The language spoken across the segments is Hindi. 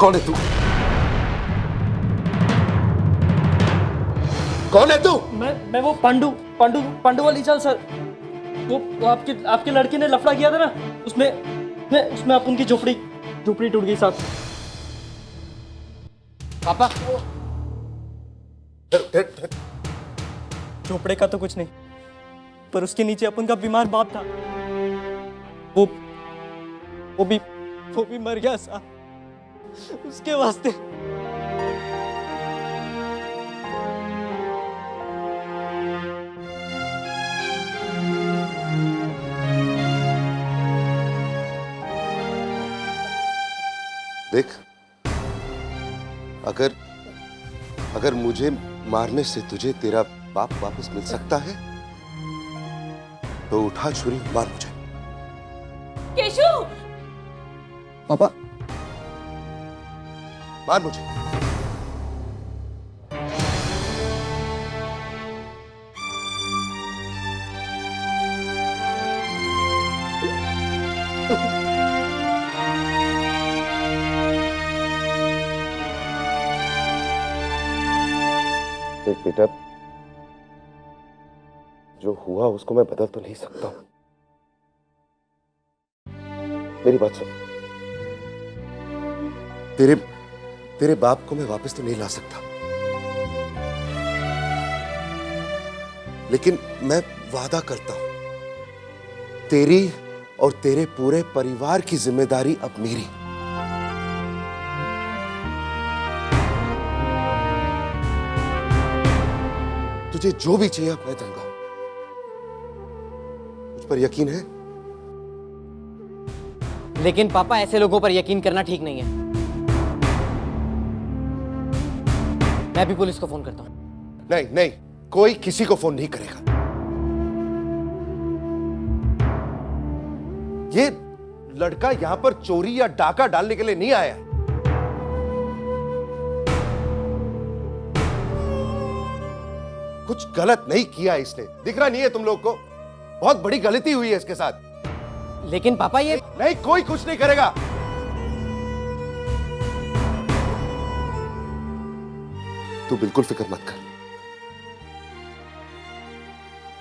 कौन है तू? कौन है तू? मैं वो पांडू वाली चाल सर। वो आपके लड़के ने लफड़ा किया था ना, उसमें आप उनकी झोपड़ी टूट गई साहब। पापा, झोपड़े का तो कुछ नहीं, पर उसके नीचे अपन का बीमार बाप था। वो भी मर गया साहब, उसके वास्ते। देख, अगर मुझे मारने से तुझे तेरा बाप वापस मिल सकता है तो उठा छुरी, मार मुझे। केशु! पापा, मार मुझे। देख बेटा, जो हुआ उसको मैं बदल तो नहीं सकता हूं। मेरी बात सुन, तेरे बाप को मैं वापस तो नहीं ला सकता, लेकिन मैं वादा करता हूं, तेरी और तेरे पूरे परिवार की जिम्मेदारी अब मेरी। तुझे जो भी चाहिए मैं दूंगा। मुझ पर यकीन है? लेकिन पापा, ऐसे लोगों पर यकीन करना ठीक नहीं है। मैं भी पुलिस को फोन करता हूं। नहीं नहीं, कोई किसी को फोन नहीं करेगा। ये लड़का यहां पर चोरी या डाका डालने के लिए नहीं आया। कुछ गलत नहीं किया इसने, दिख रहा नहीं है तुम लोग को? बहुत बड़ी गलती हुई है इसके साथ। लेकिन पापा, ये नहीं, कोई कुछ नहीं करेगा। तू बिल्कुल फिक्र मत कर,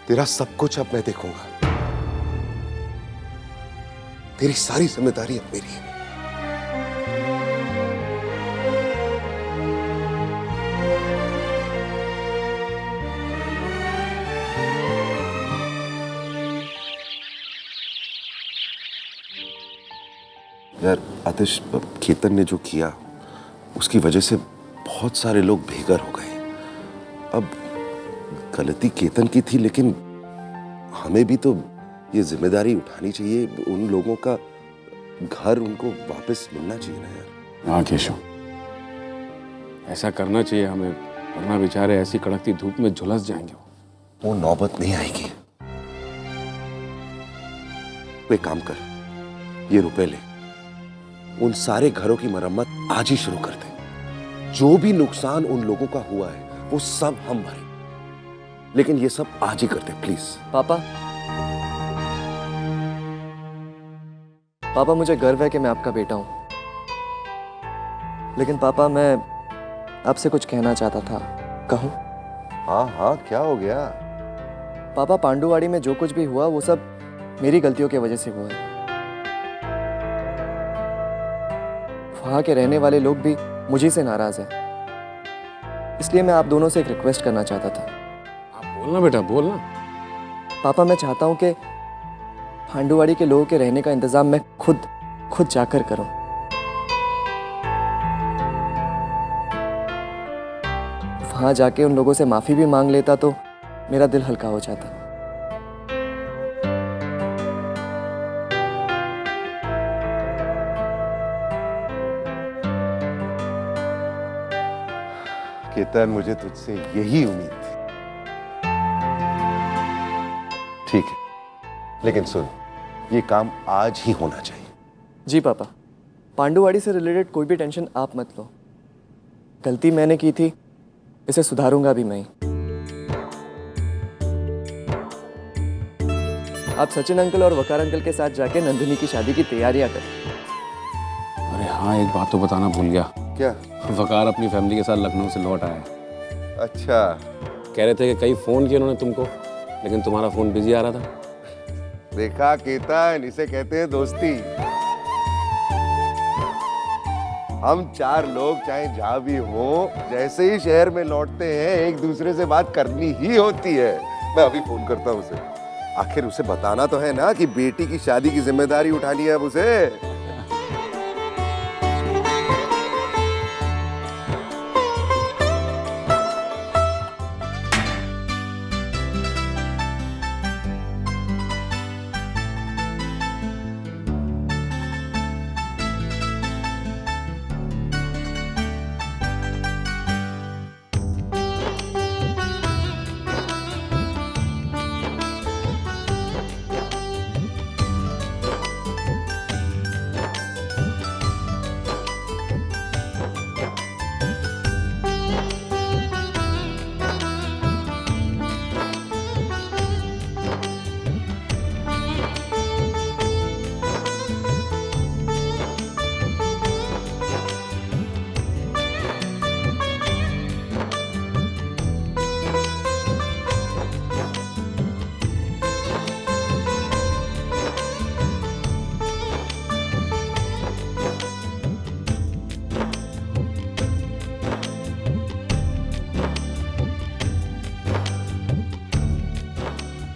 तेरा सब कुछ अब मैं देखूंगा। तेरी सारी जिम्मेदारी अब मेरी है। यार आतिश, केतन ने जो किया उसकी वजह से बहुत सारे लोग बेघर हो गए। अब गलती केतन की थी, लेकिन हमें भी तो ये जिम्मेदारी उठानी चाहिए। उन लोगों का घर उनको वापस मिलना चाहिए ना यार। हाँ केशव, ऐसा करना चाहिए हमें, वरना बेचारे ऐसी कड़कती धूप में झुलस जाएंगे। वो नौबत नहीं आएगी। तो एक काम कर, ये रुपए ले, उन सारे घरों की मरम्मत आज ही शुरू कर दे। जो भी नुकसान उन लोगों का हुआ है वो सब हम भरें, लेकिन ये सब आज ही कर दे प्लीज। पापा, मुझे गर्व है कि मैं आपका बेटा हूं, लेकिन पापा मैं आपसे कुछ कहना चाहता था, कहूं? हाँ हाँ, क्या हो गया? पापा, पांडुवाड़ी में जो कुछ भी हुआ वो सब मेरी गलतियों की वजह से हुआ है। वहां के रहने वाले लोग भी मुझे से नाराज हैं, इसलिए मैं आप दोनों से एक रिक्वेस्ट करना चाहता था। आप बोलना बेटा, बोलना। पापा, मैं चाहता हूं कि पांडुवाड़ी के लोगों के रहने का इंतजाम मैं खुद जाकर करूं। वहां जाके उन लोगों से माफी भी मांग लेता तो मेरा दिल हल्का हो जाता। केतन, मुझे तुझसे यही उम्मीद थी। ठीक है, लेकिन सुन, ये काम आज ही होना चाहिए। जी पापा, पांडुवाड़ी से रिलेटेड कोई भी टेंशन आप मत लो। गलती मैंने की थी, इसे सुधारूंगा भी मैं ही। आप सचिन अंकल और वकार अंकल के साथ जाके नंदिनी की शादी की तैयारियां करें। अरे हाँ हाँ, एक बात तो बताना भूल गया। क्या? वकार अपनी फैमिली के साथ लखनऊ से लौट आया है। अच्छा। कह रहे थे कि कई फ़ोन किए उन्होंने तुमको, लेकिन तुम्हारा फ़ोन बिजी आ रहा था। देखा केतन, इसे कहते हैं दोस्ती। हम 4 लोग चाहे जहां भी हो, जैसे ही शहर में लौटते हैं एक दूसरे से बात करनी ही होती है। मैं अभी फोन करता हूँ उसे। आखिर उसे बताना तो है ना कि बेटी की शादी की जिम्मेदारी उठानी है अब उसे।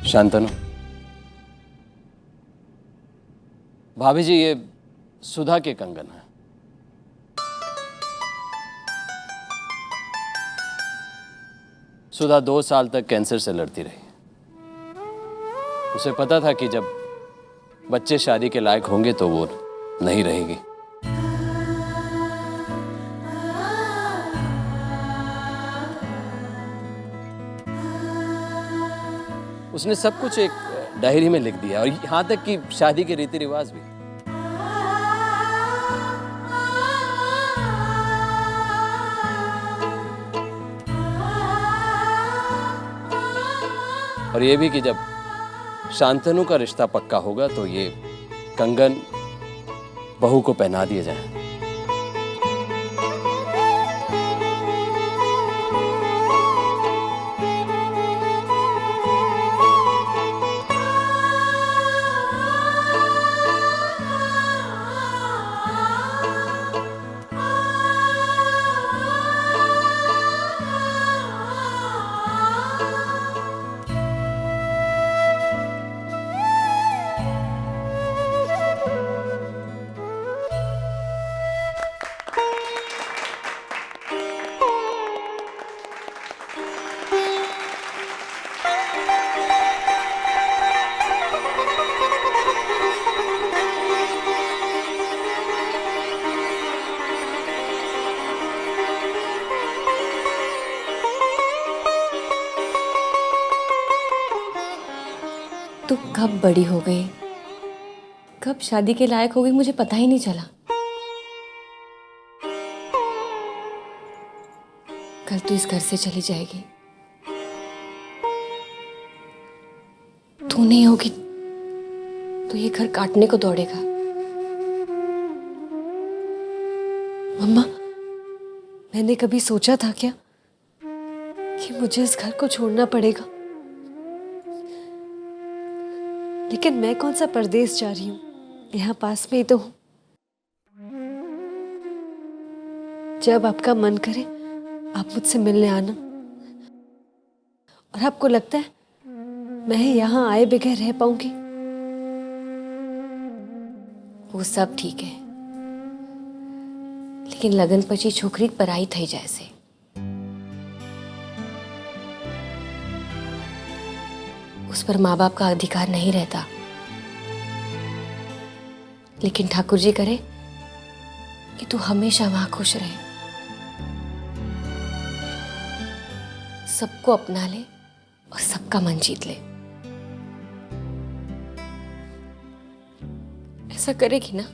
शांतनु, भाभी जी ये सुधा के कंगन है। सुधा 2 साल तक कैंसर से लड़ती रही। उसे पता था कि जब बच्चे शादी के लायक होंगे तो वो नहीं रहेगी। उसने सब कुछ एक डायरी में लिख दिया और यहां तक कि शादी के रीति रिवाज भी। और ये भी कि जब शांतनु का रिश्ता पक्का होगा तो ये कंगन बहू को पहना दिए जाए। तू कब बड़ी हो गई, कब शादी के लायक हो गई, मुझे पता ही नहीं चला। कल तू इस घर से चली जाएगी। तू नहीं होगी तो ये घर काटने को दौड़ेगा। मम्मा, मैंने कभी सोचा था क्या कि मुझे इस घर को छोड़ना पड़ेगा? लेकिन मैं कौन सा परदेश जा रही हूँ, यहाँ पास में ही तो हूँ। जब आपका मन करे आप मुझसे मिलने आना। और आपको लगता है मैं यहाँ आए बगैर रह पाऊंगी? वो सब ठीक है, लेकिन लगन पची छोकरी पराई थई जैसे। उस पर माँ बाप का अधिकार नहीं रहता। लेकिन ठाकुर जी करे कि तू हमेशा वहां खुश रहे, सबको अपना ले और सबका मन जीत ले। ऐसा करेगी ना?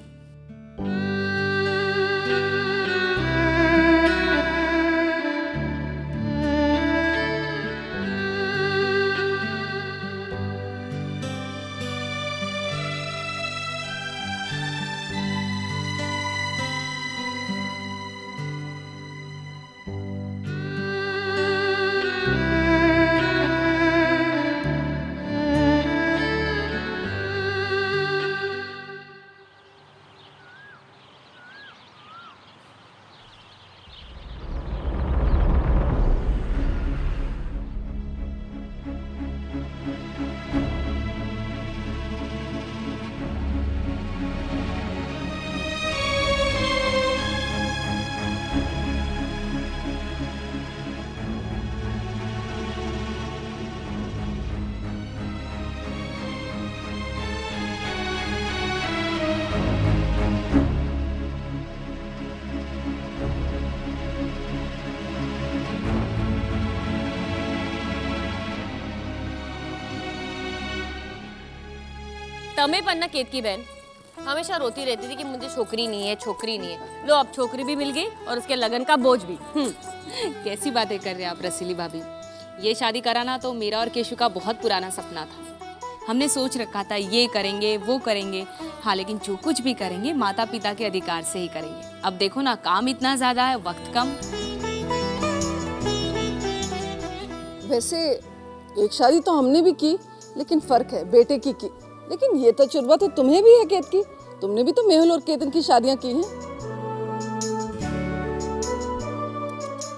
तमे पर ना केत की बहन हमेशा रोती रहती थी कि मुझे छोकरी नहीं है, छोकरी नहीं है। लो अब छोकरी भी मिल गई और उसके लगन का बोझ भी। कैसी बातें कर रहे हैं आप रसीली भाभी। ये शादी कराना तो मेरा और केशु का बहुत पुराना सपना था। हमने सोच रखा था ये करेंगे वो करेंगे। हाँ, लेकिन जो कुछ भी करेंगे माता पिता के अधिकार से ही करेंगे। अब देखो ना, काम इतना ज्यादा है, वक्त कम। वैसे एक शादी तो हमने भी की, लेकिन फर्क है बेटे की। लेकिन ये तजुर्बा तो तुम्हें भी है केत की। तुमने भी तो मेहुल और केतन की शादियां की हैं।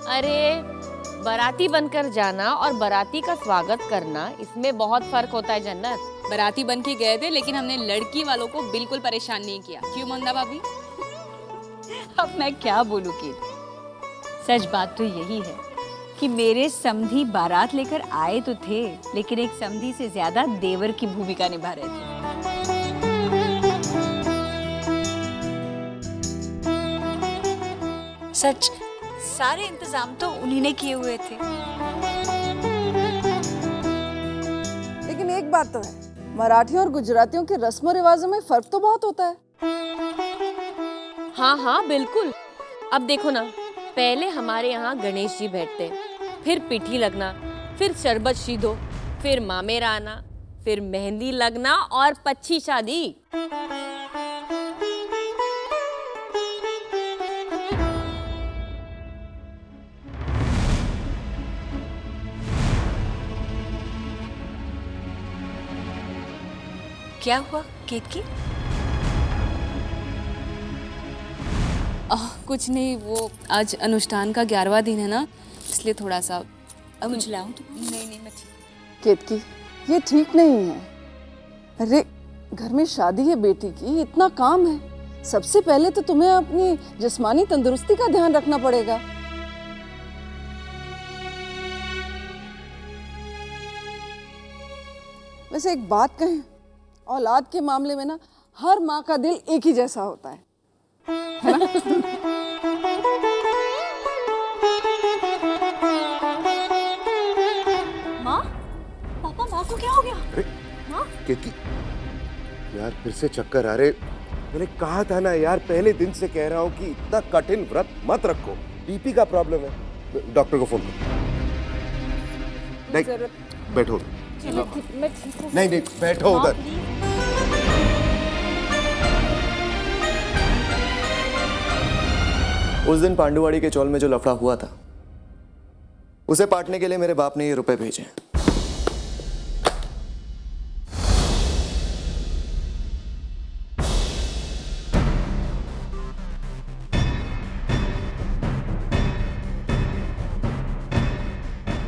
अरे बाराती बनकर जाना और बाराती का स्वागत करना, इसमें बहुत फर्क होता है जन्नत। बाराती बन के गए थे, लेकिन हमने लड़की वालों को बिल्कुल परेशान नहीं किया। क्यों मंदा भाभी? अब मैं क्या बोलूं कि सच बात तो यही है कि मेरे समधी बारात लेकर आए तो थे, लेकिन एक समधी से ज्यादा देवर की भूमिका निभा रहे थे। सच, सारे इंतजाम तो उन्हीं ने किए हुए थे। लेकिन एक बात तो है, मराठियों और गुजरातियों के रस्मों रिवाजों में फर्क तो बहुत होता है। हाँ हाँ बिल्कुल। अब देखो ना, पहले हमारे यहाँ गणेश जी बैठते, फिर पिठी लगना, फिर शरबत शीधो, फिर मामेरा आना, फिर मेहंदी लगना और पच्छी शादी। क्या हुआ केत की? कुछ नहीं, वो आज अनुष्ठान का 11वां दिन है ना, इसलिए थोड़ा सा। कुछ लाऊं तो? नहीं मैं ठीक। केत की, ये ठीक नहीं है। अरे घर में शादी है बेटी की, इतना काम है। सबसे पहले तो तुम्हें अपनी जिस्मानी तंदुरुस्ती का ध्यान रखना पड़ेगा। वैसे एक बात कहें, औलाद के मामले में ना हर माँ का दिल एक ही जैसा होता है ना? माँ, पापा, माँ को क्या हो गया? अरे केतकी, यार फिर से चक्कर आ रहे। मैंने कहा था ना यार, पहले दिन से कह रहा हूँ कि इतना कठिन व्रत मत रखो, बीपी का प्रॉब्लम है। डॉक्टर को फोन करो। नहीं, बैठो। नहीं नहीं, बैठो उधर। उस दिन पांडुवाड़ी के चौल में जो लफड़ा हुआ था, उसे पाटने के लिए मेरे बाप ने ये रुपए भेजे।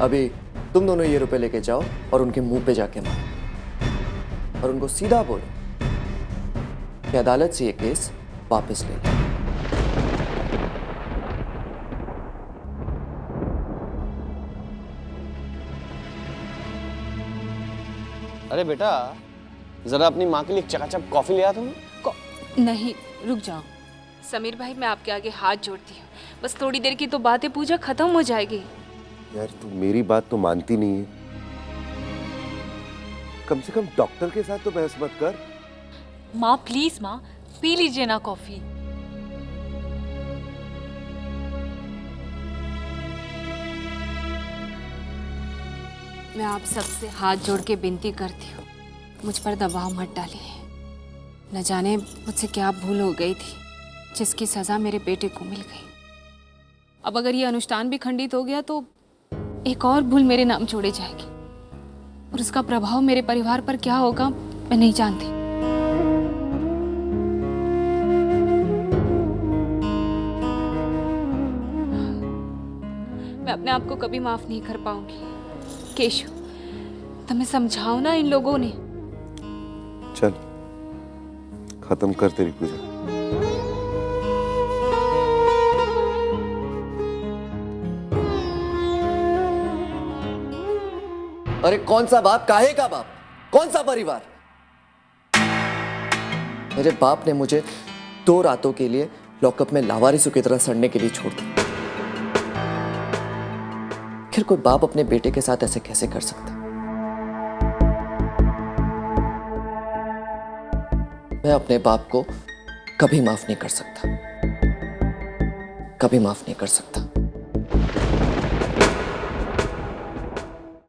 अभी तुम दोनों ये रुपए लेके जाओ और उनके मुंह पे जाके मारो और उनको सीधा बोलो कि अदालत से ये केस वापस ले लो। अरे बेटा, जरा अपनी माँ के लिए चकाचक कॉफी ले आ तुम। नहीं, रुक जाओ समीर भाई, मैं आपके आगे हाथ जोड़ती हूँ। बस थोड़ी देर की तो बात है, पूजा खत्म हो जाएगी। यार तू मेरी बात तो मानती नहीं है। कम से कम डॉक्टर के साथ तो बहस मत कर। माँ प्लीज, माँ पी लीजिए ना कॉफी। मैं आप सबसे हाथ जोड़ के विनती करती हूँ, मुझ पर दबाव मत डालिए। न जाने मुझसे क्या भूल हो गई थी जिसकी सजा मेरे बेटे को मिल गई। अब अगर ये अनुष्ठान भी खंडित हो गया तो एक और भूल मेरे नाम जोड़ी जाएगी, और उसका प्रभाव मेरे परिवार पर क्या होगा मैं नहीं जानती। मैं अपने आप को कभी माफ नहीं कर पाऊंगी। केशु, तुम्हें समझाओ ना इन लोगों ने। चल खत्म कर तेरी पूजा। अरे कौन सा बाप, काहे का बाप, कौन सा परिवार? मेरे बाप ने मुझे 2 रातों के लिए लॉकअप में लावारिसों की तरह सड़ने के लिए छोड़ दिया। फिर कोई बाप अपने बेटे के साथ ऐसे कैसे कर सकता? मैं अपने बाप को कभी माफ नहीं कर सकता, कभी माफ नहीं कर सकता।